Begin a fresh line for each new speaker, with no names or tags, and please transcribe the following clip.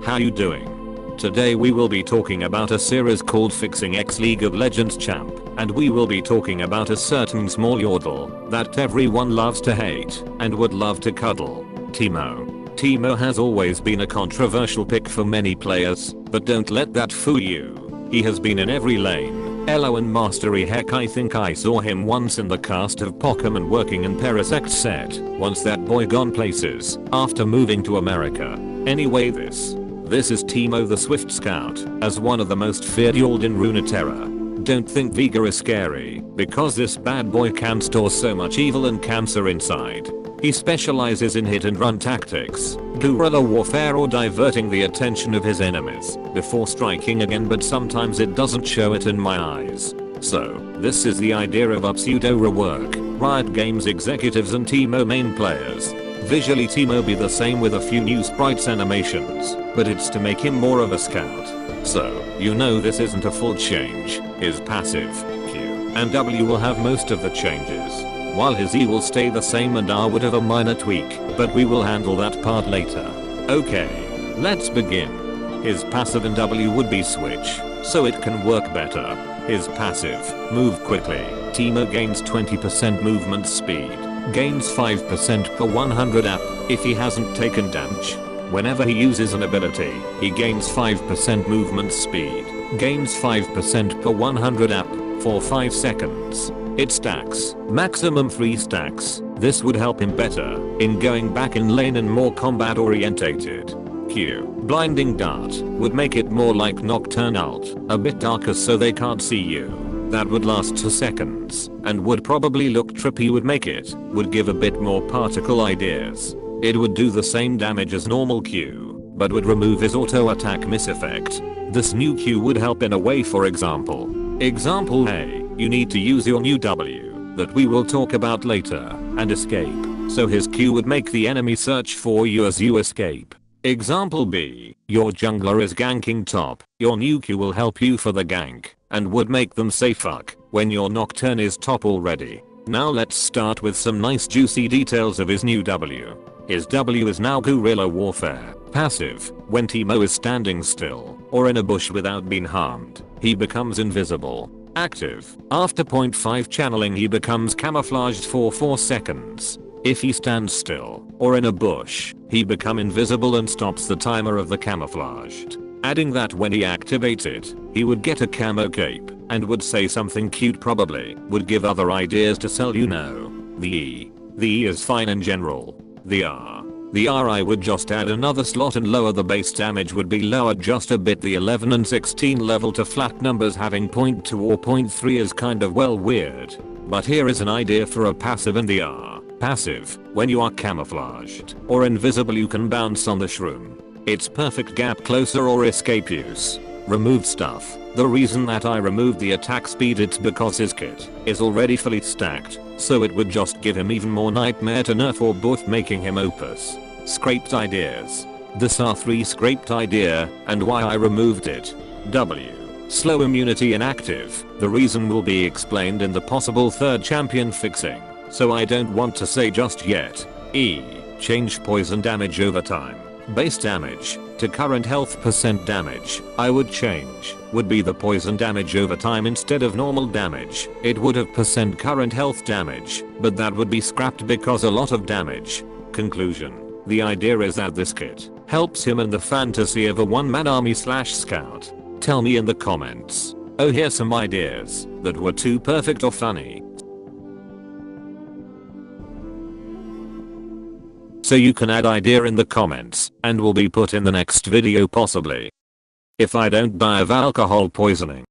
how you doing? Today we will be talking about a series called Fixing X League of Legends Champ, and we will be talking about a certain small yordle that everyone loves to hate and would love to cuddle, Teemo. Teemo has always been a controversial pick for many players, but don't let that fool you. He has been in every lane, elo and mastery. Heck, I think I saw him once in the cast of Pokemon working in Parasect set. Once that boy gone places after moving to America. Anyway, this is Teemo the Swift Scout, as one of the most feared yord in Runeterra. Don't think Vega is scary, because this bad boy can store so much evil and cancer inside. He specializes in hit and run tactics, guerrilla warfare, or diverting the attention of his enemies before striking again, but sometimes it doesn't show it in my eyes. So, this is the idea of a pseudo rework, Riot Games executives and Teemo main players. Visually Teemo be the same with a few new sprites animations, but it's to make him more of a scout. So, you know this isn't a full change. His passive, Q, and W will have most of the changes, while his E will stay the same and R would have a minor tweak, but we will handle that part later. Okay, let's begin. His passive and W would be switch, so it can work better. His passive, move quickly. Teemo gains 20% movement speed. Gains 5% per 100 AP if he hasn't taken damage. Whenever he uses an ability, he gains 5% movement speed. Gains 5% per 100 AP for 5 seconds. It stacks, maximum 3 stacks. This would help him better in going back in lane and more combat orientated. Q, blinding dart, would make it more like Nocturne ult, a bit darker so they can't see you. That would last 2 seconds, and would probably look trippy. Would give a bit more particle ideas. It would do the same damage as normal Q, but would remove his auto attack miss effect. This new Q would help in a way. For example, A, you need to use your new W, that we will talk about later, and escape, so his Q would make the enemy search for you as you escape. Example B, your jungler is ganking top, your new Q will help you for the gank, and would make them say fuck when your Nocturne is top already. Now let's start with some nice juicy details of his new W. His W is now guerrilla warfare. Passive, when Teemo is standing still or in a bush without being harmed, he becomes invisible. Active, after 0.5 channeling he becomes camouflaged for 4 seconds. If he stands still or in a bush, he become invisible and stops the timer of the camouflaged. Adding that when he activates it, he would get a camo cape and would say something cute, probably would give other ideas to sell, you know. The E is fine in general. The R I would just add another slot and lower the base damage would be lowered just a bit. The 11 and 16 level to flat numbers having 0.2 or 0.3 is kind of weird. But here is an idea for a passive in the R. Passive, when you are camouflaged or invisible you can bounce on the shroom. It's perfect gap closer or escape use. Removed stuff. The reason that I removed the attack speed, it's because his kit is already fully stacked, so it would just give him even more nightmare to nerf or both, making him opus. Scraped ideas. This R3 scraped idea and why I removed it. W, slow immunity inactive. The reason will be explained in the possible third champion fixing, so I don't want to say just yet. E, change poison damage over time. Base damage to current health percent damage I would change would be the poison damage over time instead of normal damage. It would have percent current health damage, but that would be scrapped because a lot of damage. Conclusion, the idea is that this kit helps him in the fantasy of a one-man army / scout. Tell me in the comments. Oh, here's some ideas that were too perfect or funny, so you can add idea in the comments and will be put in the next video possibly. If I don't die of alcohol poisoning.